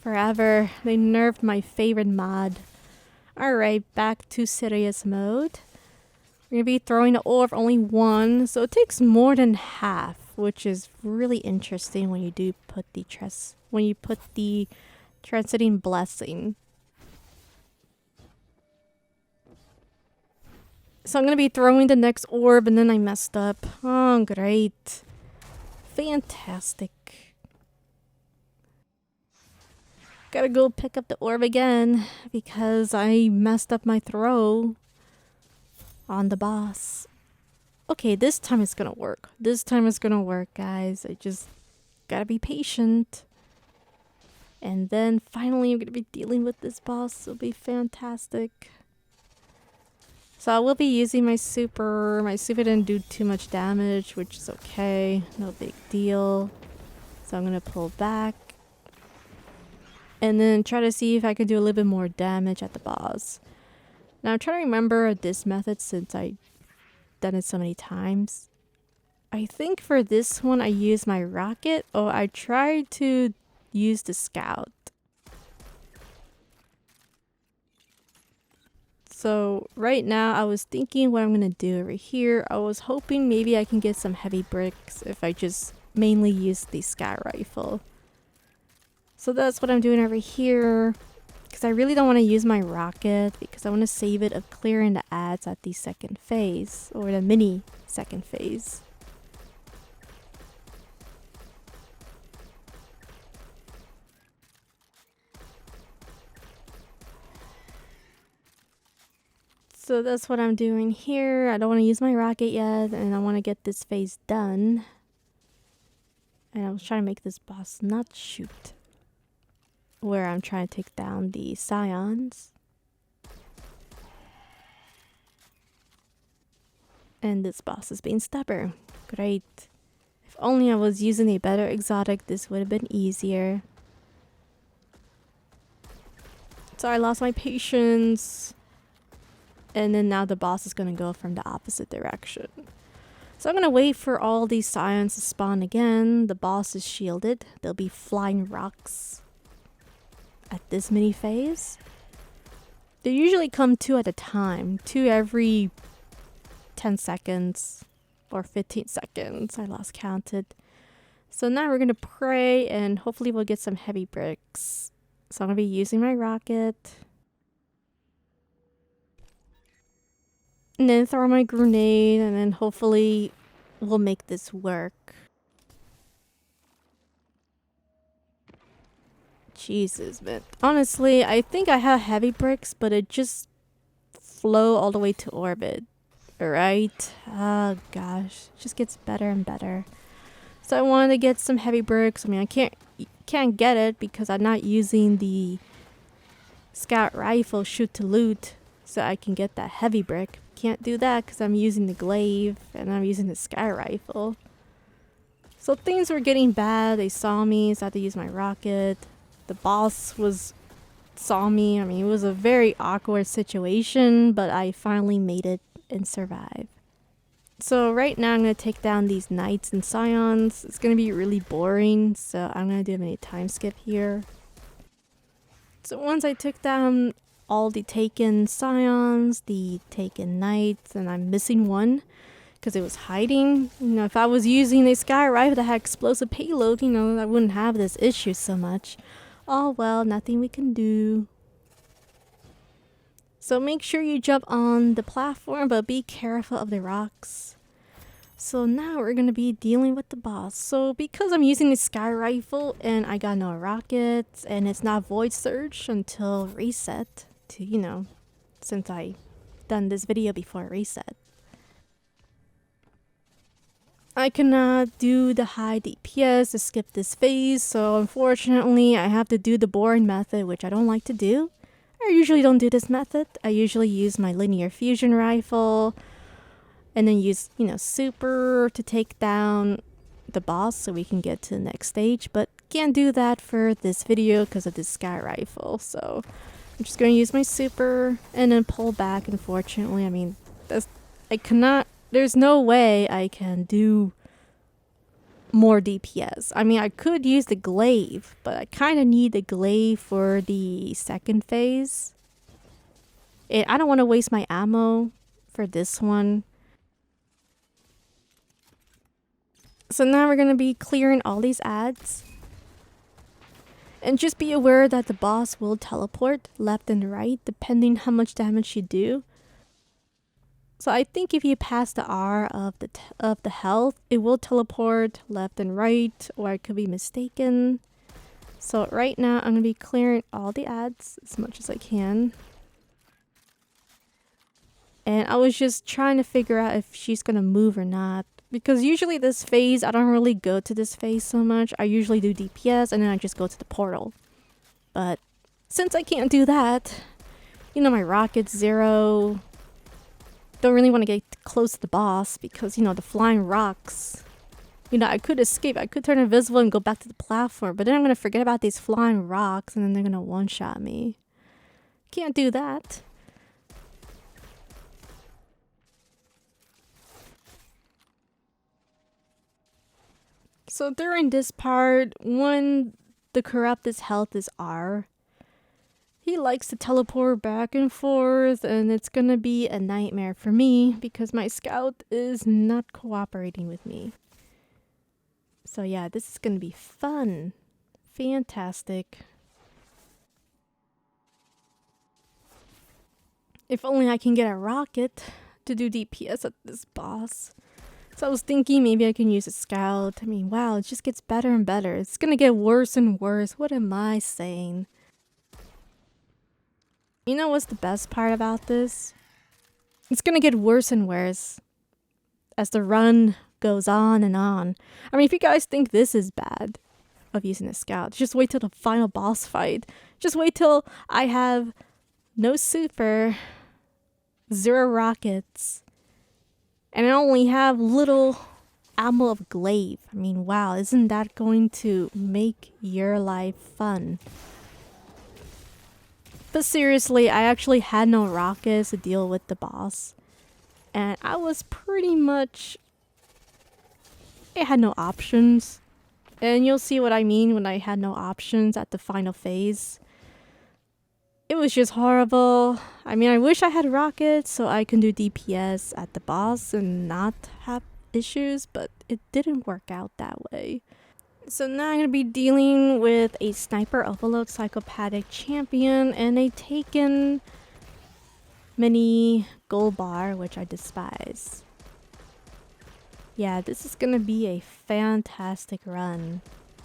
forever. They nerfed my favorite mod. Alright, back to serious mode. We're gonna be throwing the orb only 1, so it takes more than half, which is really interesting when you do put the Transcendent Blessing. So I'm gonna be throwing the next orb, and then I messed up. Oh, great. Fantastic. Gotta go pick up the orb again, because I messed up my throw on the boss. Okay, this time it's gonna work. This time it's gonna work, guys. I just gotta be patient. And then finally I'm gonna be dealing with this boss. It'll be fantastic. So I will be using my super. My super didn't do too much damage, which is okay. No big deal. So I'm gonna pull back. And then try to see if I can do a little bit more damage at the boss. Now I'm trying to remember this method since I've done it so many times. I think for this one I used my rocket, or I tried to use the scout. So right now I was thinking what I'm gonna do over here. I was hoping maybe I can get some heavy bricks if I just mainly use the scout rifle. So that's what I'm doing over here. Because I really don't want to use my rocket, because I want to save it of clearing the ads at the second phase, or the mini second phase. So that's what I'm doing here. I don't want to use my rocket yet, and I want to get this phase done. And I was trying to make this boss not shoot. Where I'm trying to take down the scions. And this boss is being stubborn. Great. If only I was using a better exotic, this would have been easier. So I lost my patience. And then now the boss is going to go from the opposite direction. So I'm going to wait for all these scions to spawn again. The boss is shielded. There'll be flying rocks at this mini phase. They usually come 2 at a time. 2 every 10 seconds or 15 seconds. I lost counted. So now we're going to pray and hopefully we'll get some heavy bricks. So I'm going to be using my rocket. And then throw my grenade, and then hopefully we'll make this work. Jesus, man. Honestly, I think I have heavy bricks, but it just flow all the way to orbit. Alright? Oh gosh. It just gets better and better. So I wanted to get some heavy bricks. I mean, I can't get it because I'm not using the scout rifle shoot to loot, so I can get that heavy brick. Can't do that because I'm using the glaive and I'm using the sky rifle. So things were getting bad. They saw me, so I had to use my rocket. The boss saw me. I mean, it was a very awkward situation, but I finally made it and survived. So right now I'm going to take down these knights and scions. It's going to be really boring, so I'm going to do a mini time skip here. So once I took down all the taken scions, the taken knights, and I'm missing one because it was hiding. You know, if I was using a sky rifle that had explosive payload, you know, I wouldn't have this issue so much. Oh well, nothing we can do. So make sure you jump on the platform, but be careful of the rocks. So now we're going to be dealing with the boss. So because I'm using the sky rifle and I got no rockets and it's not void surge until reset to, you know, since I done this video before reset. I cannot do the high DPS to skip this phase, so unfortunately I have to do the boring method, which I don't like to do. I usually don't do this method. I usually use my linear fusion rifle and then use, you know, super to take down the boss so we can get to the next stage, but can't do that for this video because of this sky rifle. So I'm just going to use my super and then pull back. Unfortunately, I mean, there's no way I can do more DPS. I mean, I could use the glaive, but I kind of need the glaive for the second phase. I don't want to waste my ammo for this one. So now we're going to be clearing all these ads. And just be aware that the boss will teleport left and right depending how much damage you do. So I think if you pass the R of the health, it will teleport left and right, or I could be mistaken. So right now I'm going to be clearing all the ads as much as I can. And I was just trying to figure out if she's going to move or not. Because usually this phase, I don't really go to this phase so much. I usually do DPS and then I just go to the portal. But since I can't do that, you know, my rocket's 0. Don't really want to get close to the boss because, you know, the flying rocks. You know, I could escape. I could turn invisible and go back to the platform. But then I'm going to forget about these flying rocks and then they're going to one-shot me. Can't do that. So during this part, when the Corrupted's health is R, he likes to teleport back and forth, and it's gonna be a nightmare for me because my scout is not cooperating with me. So yeah, this is gonna be fun. Fantastic. If only I can get a rocket to do DPS at this boss. So I was thinking maybe I can use a scout. I mean, wow, it just gets better and better. It's gonna get worse and worse. What am I saying? You know what's the best part about this? It's gonna get worse and worse as the run goes on and on. I mean, if you guys think this is bad of using a scout, just wait till the final boss fight. Just wait till I have no super, 0 rockets, and I only have little ammo of Glaive. I mean, wow, isn't that going to make your life fun? But seriously, I actually had no rockets to deal with the boss. And I was pretty much... I had no options. And you'll see what I mean when I had no options at the final phase. It was just horrible. I mean, I wish I had rockets so I can do DPS at the boss and not have issues, but it didn't work out that way. So now I'm going to be dealing with a Sniper Overload Psychopathic Champion and a Taken Mini Gold Bar, which I despise. Yeah, this is going to be a fantastic run.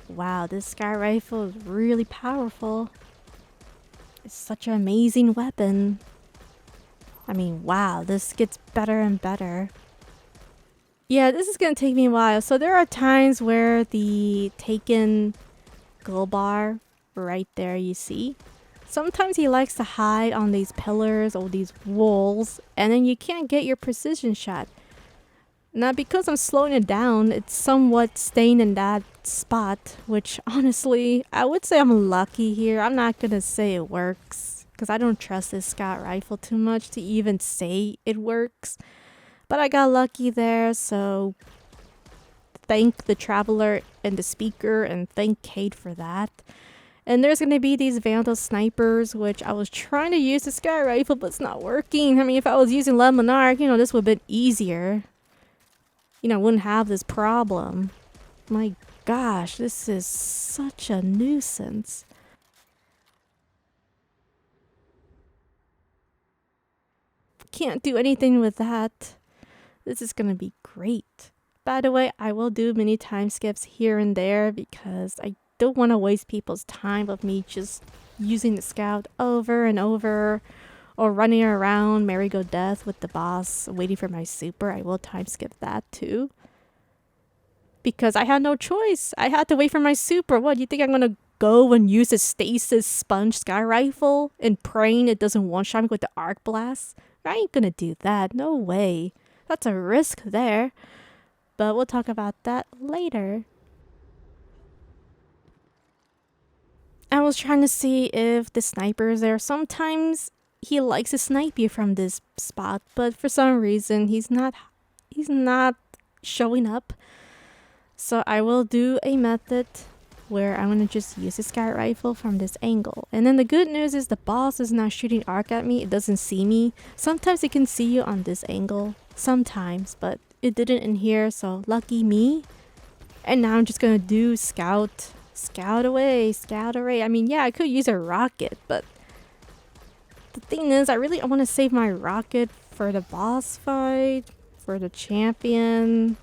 Wow, this Sky Rifle is really powerful. It's such an amazing weapon. I mean, wow, this gets better and better. Yeah, this is going to take me a while. So there are times where the Taken Gold Bar, right there you see, sometimes he likes to hide on these pillars or these walls, and then you can't get your precision shot. Now, because I'm slowing it down, it's somewhat staying in that spot, which honestly, I would say I'm lucky here. I'm not going to say it works, because I don't trust this Scout Rifle too much to even say it works. But I got lucky there, so thank the Traveler and the Speaker, and thank Kate for that. And there's going to be these Vandal Snipers, which I was trying to use the Sky Rifle, but it's not working. I mean, if I was using Monarque, you know, this would have been easier. You know, I wouldn't have this problem. My gosh, this is such a nuisance. Can't do anything with that. This is going to be great. By the way, I will do mini time skips here and there because I don't want to waste people's time of me just using the scout over and over or running around merry-go death with the boss waiting for my super. I will time skip that too. Because I had no choice. I had to wait for my super. What, you think I'm going to go and use a stasis sponge sky rifle and praying it doesn't one-shot me with the arc blast? I ain't going to do that. No way. That's a risk there. But we'll talk about that later. I was trying to see if the sniper is there. Sometimes he likes to snipe you from this spot, but for some reason he's not showing up. So I will do a method where I'm going to just use the scout rifle from this angle. And then the good news is the boss is not shooting arc at me. It doesn't see me. Sometimes it can see you on this angle. Sometimes, but it didn't in here, so lucky me. And now I'm just going to do scout. Scout away, scout array. I mean, yeah, I could use a rocket, but the thing is, I want to save my rocket for the boss fight, for the champion.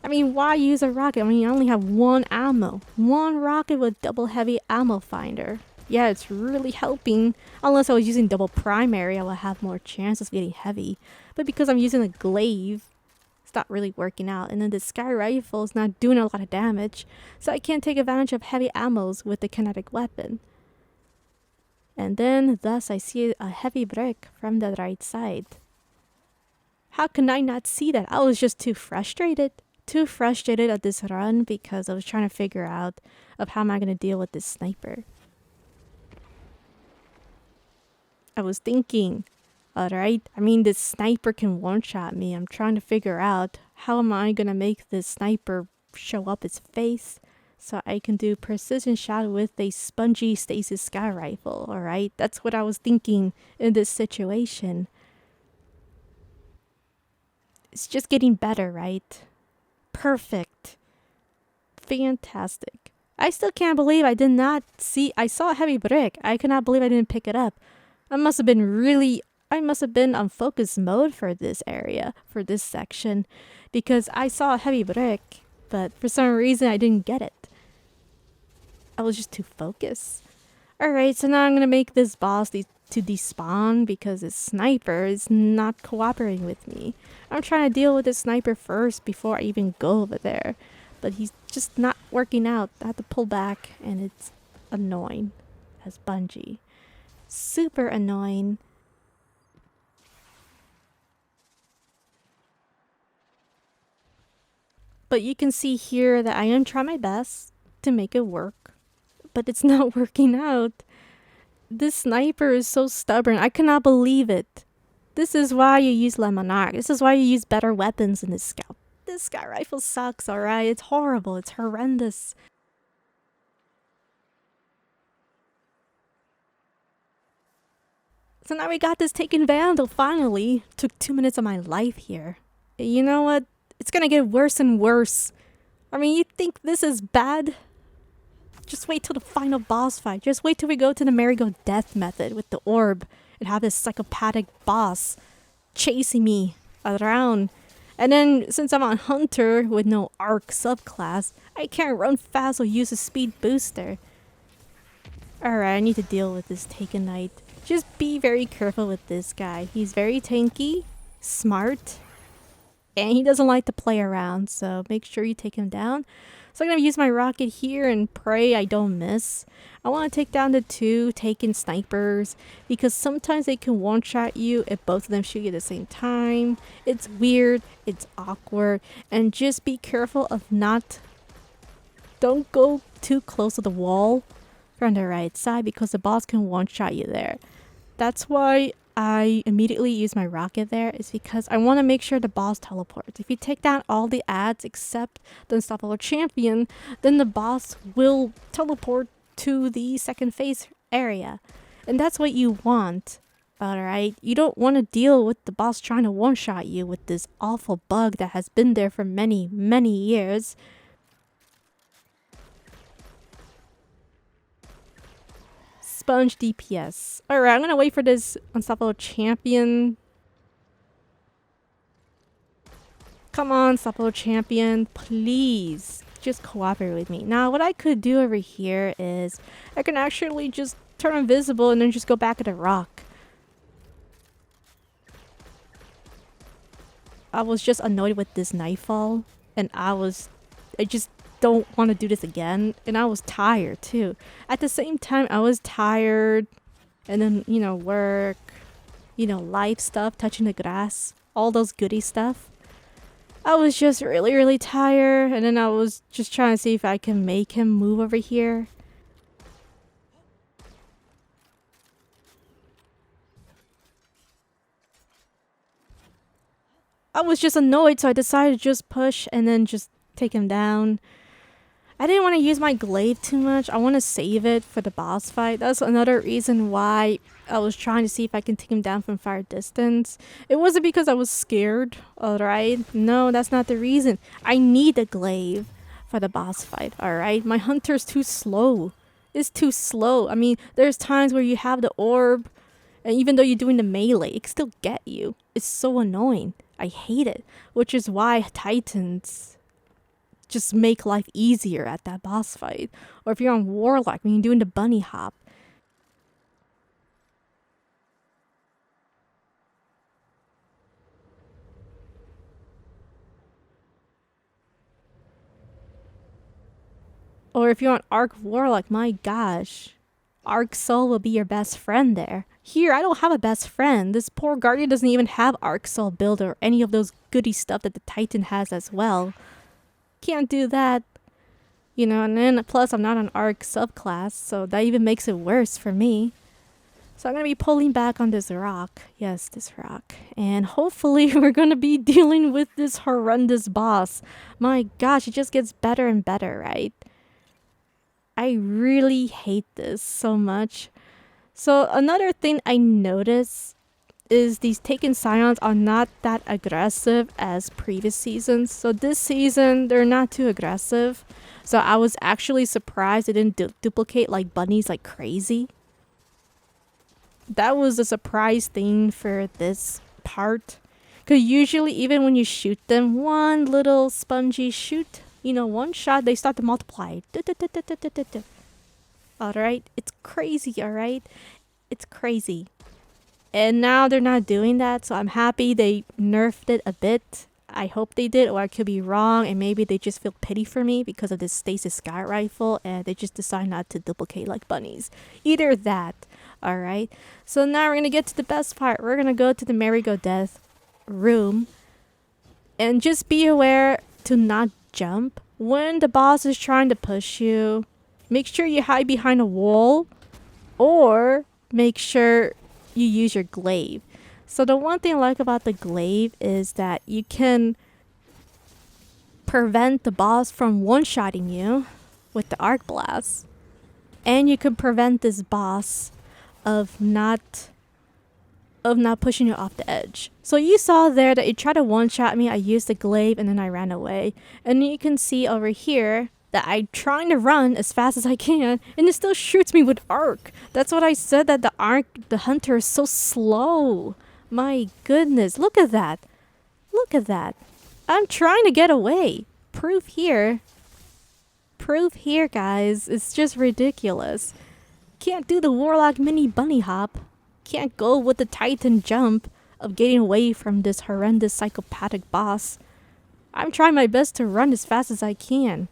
I mean, why use a rocket? I mean, I only have one ammo. One rocket with double heavy ammo finder. Yeah, it's really helping. Unless I was using double primary, I would have more chances of getting heavy. But because I'm using a glaive, it's not really working out. And then the sky rifle is not doing a lot of damage, so I can't take advantage of heavy ammos with the kinetic weapon. And then, thus, I see a heavy brick from the right side. How can I not see that? I was just too frustrated. Too frustrated at this run because I was trying to figure out of how am I going to deal with this sniper. I was thinking, alright, I mean this sniper can one-shot me. I'm trying to figure out how am I going to make this sniper show up its face so I can do precision shot with a spongy stasis sky rifle, alright? That's what I was thinking in this situation. It's just getting better, right? Perfect. Fantastic. I still can't believe I did not see... I saw a heavy brick. I cannot believe I didn't pick it up. I must have been on focus mode for this area, for this section, because I saw a heavy brick, but for some reason I didn't get it. I was just too focused. Alright, so now I'm going to make this boss to despawn because this sniper is not cooperating with me. I'm trying to deal with this sniper first before I even go over there. But he's just not working out. I have to pull back and it's annoying as Bungie. Super annoying. But you can see here that I am trying my best to make it work. But it's not working out. This sniper is so stubborn. I cannot believe it. This is why you use Monarque. This is why you use better weapons in this scout. This scout rifle sucks, alright? It's horrible. It's horrendous. So now we got this taken Vandal, finally. Took 2 minutes of my life here. You know what? It's gonna get worse and worse. I mean, you think this is bad? Just wait till the final boss fight. Just wait till we go to the merry-go death method with the orb and have this psychopathic boss chasing me around. And then, since I'm on Hunter with no Arc subclass, I can't run fast or use a speed booster. Alright, I need to deal with this Taken Knight. Just be very careful with this guy. He's very tanky, smart, and he doesn't like to play around, so make sure you take him down. So I'm going to use my rocket here and pray I don't miss. I want to take down the 2 Taken snipers because sometimes they can one-shot you if both of them shoot you at the same time. It's weird, it's awkward, and just be careful of don't go too close to the wall from the right side because the boss can one-shot you there. That's why I immediately use my rocket there, is because I want to make sure the boss teleports. If you take down all the ads except the Unstoppable Champion, then the boss will teleport to the second phase area. And that's what you want, alright? You don't want to deal with the boss trying to one-shot you with this awful bug that has been there for many, many years. Sponge DPS. Alright, I'm gonna wait for this Unstoppable Champion. Come on, Unstoppable Champion. Please, just cooperate with me. Now, what I could do over here is I can actually just turn invisible and then just go back at the rock. I was just annoyed with this Nightfall, and I just don't want to do this again, and I was tired too. At the same time, I was tired, and then, you know, work, you know, life stuff, touching the grass, all those goody stuff. I was just really, really tired, and then I was just trying to see if I can make him move over here. I was just annoyed, so I decided to just push and then just take him down. I didn't want to use my Glaive too much. I want to save it for the boss fight. That's another reason why I was trying to see if I can take him down from fire distance. It wasn't because I was scared, alright? No, that's not the reason. I need a Glaive for the boss fight, alright? My Hunter's too slow. It's too slow. I mean, there's times where you have the orb, and even though you're doing the melee, it can still get you. It's so annoying. I hate it. Which is why Titans just make life easier at that boss fight. Or if you're on Warlock, when you're doing the bunny hop. Or if you're on Arc Warlock, my gosh. Arc Soul will be your best friend there. Here, I don't have a best friend. This poor Guardian doesn't even have Arc Soul build or any of those goody stuff that the Titan has as well. Can't do that. You know, and then plus I'm not an Arc subclass, so that even makes it worse for me. So I'm going to be pulling back on this rock. Yes, this rock. And hopefully we're going to be dealing with this horrendous boss. My gosh, it just gets better and better, right? I really hate this so much. So another thing I noticed is these Taken Scions are not that aggressive as previous seasons. So this season, they're not too aggressive. So I was actually surprised they didn't duplicate like bunnies like crazy. That was a surprise thing for this part. Because usually even when you shoot them, one little spongy shoot, you know, one shot, they start to multiply. Alright? It's crazy, alright? It's crazy. And now they're not doing that, so I'm happy they nerfed it a bit. I hope they did, or I could be wrong, and maybe they just feel pity for me because of this stasis scout rifle, and they just decide not to duplicate like bunnies. Either that, alright? So now we're gonna get to the best part. We're gonna go to the merry-go death room, and just be aware to not jump. When the boss is trying to push you, make sure you hide behind a wall, or make sure you use your glaive. So the one thing I like about the glaive is that you can prevent the boss from one-shotting you with the arc blast, and you can prevent this boss of not pushing you off the edge. So you saw there that it tried to one-shot me. I used the glaive and then I ran away. And you can see over here that I'm trying to run as fast as I can and it still shoots me with arc. That's what I said, that the hunter is so slow. My goodness, look at that. Look at that. I'm trying to get away. Proof here. Proof here, guys. It's just ridiculous. Can't do the warlock mini bunny hop. Can't go with the titan jump of getting away from this horrendous psychopathic boss. I'm trying my best to run as fast as I can.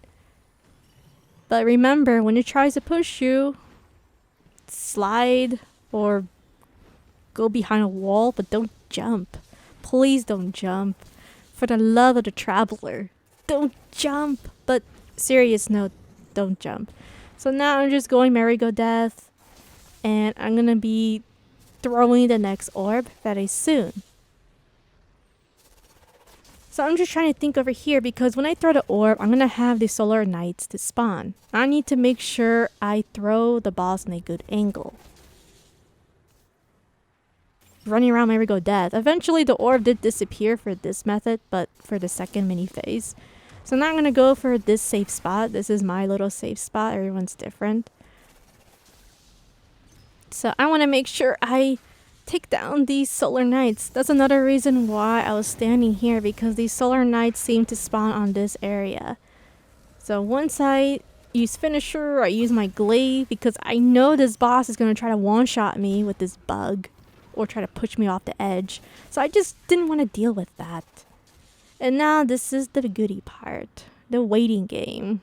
But remember, when it tries to push you, slide or go behind a wall, but don't jump. Please don't jump. For the love of the traveler, don't jump. But serious note, don't jump. So now I'm just going merry-go death, and I'm gonna be throwing the next orb very soon. So I'm just trying to think over here, because when I throw the orb, I'm gonna have the solar knights to spawn. I need to make sure I throw the boss in a good angle. Running around merry-go death. Eventually the orb did disappear for this method, but for the second mini phase. So now I'm gonna go for this safe spot. This is my little safe spot. Everyone's different. So I want to make sure I take down these solar knights. That's another reason why I was standing here, because these solar knights seem to spawn on this area. So once I use finisher, I use my glaive, because I know this boss is going to try to one-shot me with this bug or try to push me off the edge. So I just didn't want to deal with that. And now this is the goody part, the waiting game.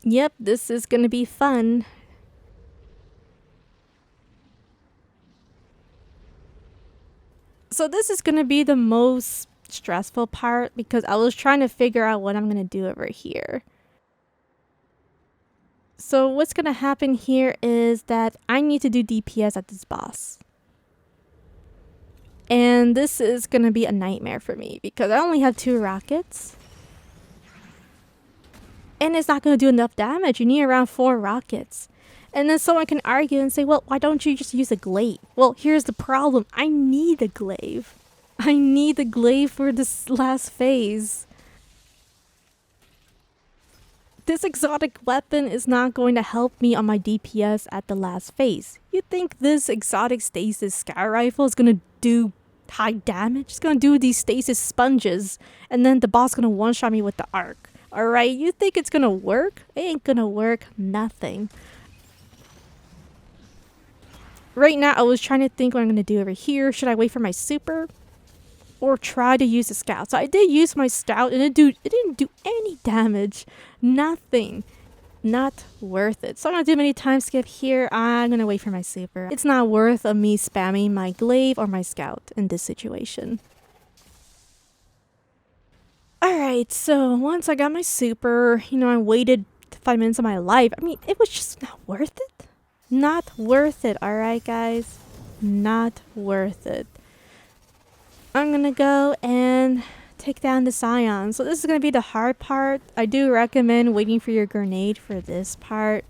Yep, this is gonna be fun. So this is gonna be the most stressful part, because I was trying to figure out what I'm gonna do over here. So what's gonna happen here is that I need to do DPS at this boss. And this is gonna be a nightmare for me, because I only have 2 rockets. And it's not going to do enough damage. You need around 4 rockets. And then someone can argue and say, well, why don't you just use a glaive? Well, here's the problem. I need a glaive. I need the glaive for this last phase. This exotic weapon is not going to help me on my DPS at the last phase. You think this exotic stasis scout rifle is going to do high damage? It's going to do these stasis sponges. And then the boss is going to one-shot me with the arc. Alright, you think it's gonna work? It ain't gonna work. Nothing. Right now, I was trying to think what I'm gonna do over here. Should I wait for my super? Or try to use the scout? So I did use my scout and it didn't do any damage. Nothing. Not worth it. So I'm gonna do many time skip here. I'm gonna wait for my super. It's not worth of me spamming my glaive or my scout in this situation. Alright, so once I got my super, I waited 5 minutes of my life. I mean, it was just not worth it. Not worth it, alright guys? Not worth it. I'm gonna go and take down the Scion. So this is gonna be the hard part. I do recommend waiting for your grenade for this part.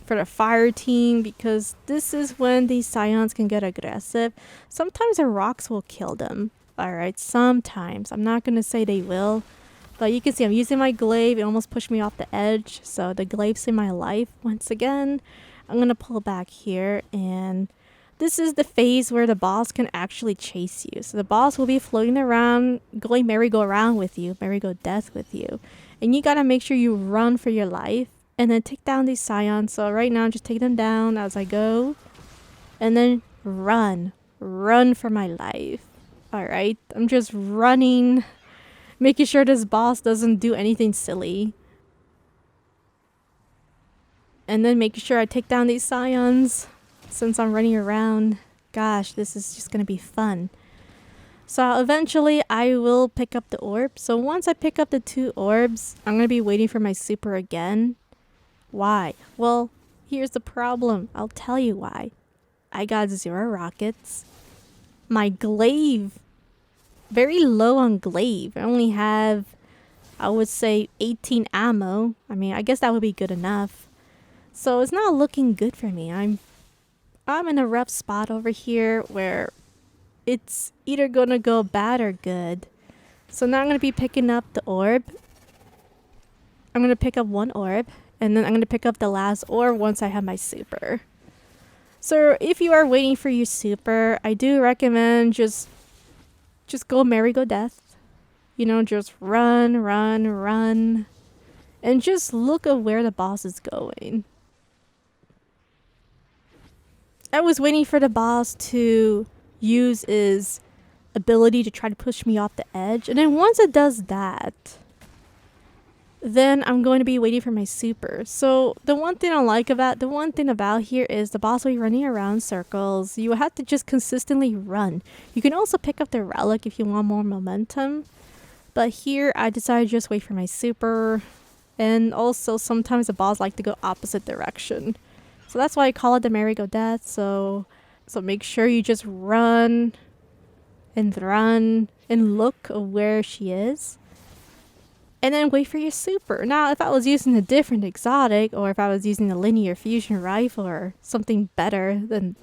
For the fire team, because this is when these Scions can get aggressive. Sometimes the rocks will kill them. Alright, sometimes. I'm not going to say they will. But you can see I'm using my glaive. It almost pushed me off the edge. So the glaive saved my life once again. I'm going to pull back here. And this is the phase where the boss can actually chase you. So the boss will be floating around, going merry-go-round with you. Merry-go death with you. And you got to make sure you run for your life. And then take down these Scions. So right now I'm just taking them down as I go. And then run. Run for my life. Alright, I'm just running, making sure this boss doesn't do anything silly. And then making sure I take down these Scions since I'm running around. Gosh, this is just gonna be fun. So eventually I will pick up the orb. So once I pick up the 2 orbs, I'm going to be waiting for my super again. Why? Well, here's the problem. I'll tell you why. I got 0 rockets. My glaive, very low on glaive. I only have, I would say, 18 ammo. I mean, I guess that would be good enough. So it's not looking good for me. I'm in a rough spot over here where it's either gonna go bad or good. So now I'm gonna be picking up the orb. I'm gonna pick up 1 orb, and then I'm gonna pick up the last orb once I have my super. So if you are waiting for your super, I do recommend just go merry-go death. You know, just run, and just look at where the boss is going. I was waiting for the boss to use his ability to try to push me off the edge, and then once it does that, then I'm going to be waiting for my super. So the one thing about here is the boss will be running around circles. You have to just consistently run. You can also pick up the relic if you want more momentum, but here I decided to just wait for my super. And also sometimes the boss like to go opposite direction, so that's why I call it the merry-go-death. So make sure you just run and look where she is, and then wait for your super. Now, if I was using a different exotic, or if I was using a linear fusion rifle or something better than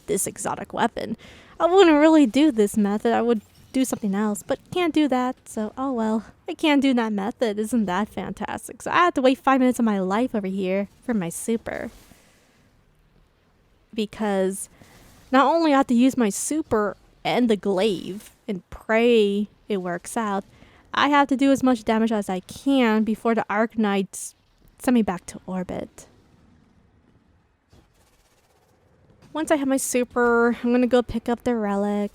this exotic weapon, I wouldn't really do this method. I would do something else, but can't do that. So, oh well. I can't do that method. Isn't that fantastic? So I had to wait 5 minutes of my life over here for my super. Because not only I have to use my super and the glaive and pray it works out, I have to do as much damage as I can before the Arcanites send me back to orbit. Once I have my super, I'm going to go pick up the relic.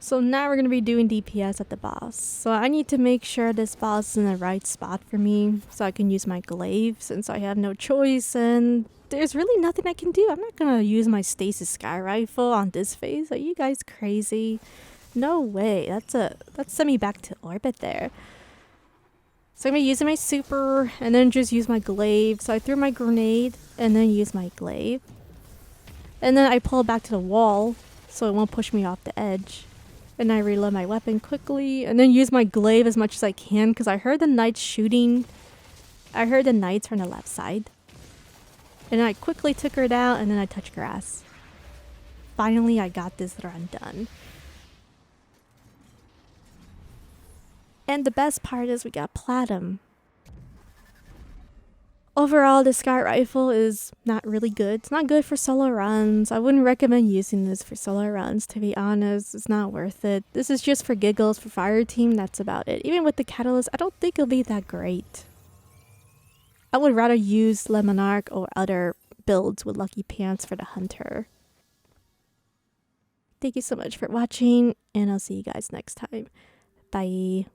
So now we're going to be doing DPS at the boss. So I need to make sure this boss is in the right spot for me so I can use my glaive, since I have no choice and there's really nothing I can do. I'm not going to use my stasis sky rifle on this phase. Are you guys crazy? No way. That's send me back to orbit there. So I'm going to use my super and then just use my glaive. So I threw my grenade and then use my glaive. And then I pull it back to the wall so it won't push me off the edge. And I reload my weapon quickly and then use my glaive as much as I can, because I heard the knights shooting. I heard the knights from the left side. And I quickly took her down and then I touched grass. Finally, I got this run done. And the best part is we got platinum. Overall, the scout rifle is not really good. It's not good for solo runs. I wouldn't recommend using this for solo runs, to be honest. It's not worth it. This is just for giggles, for fireteam, that's about it. Even with the catalyst, I don't think it'll be that great. I would rather use the Monarque or other builds with lucky pants for the hunter. Thank you so much for watching, and I'll see you guys next time. Bye.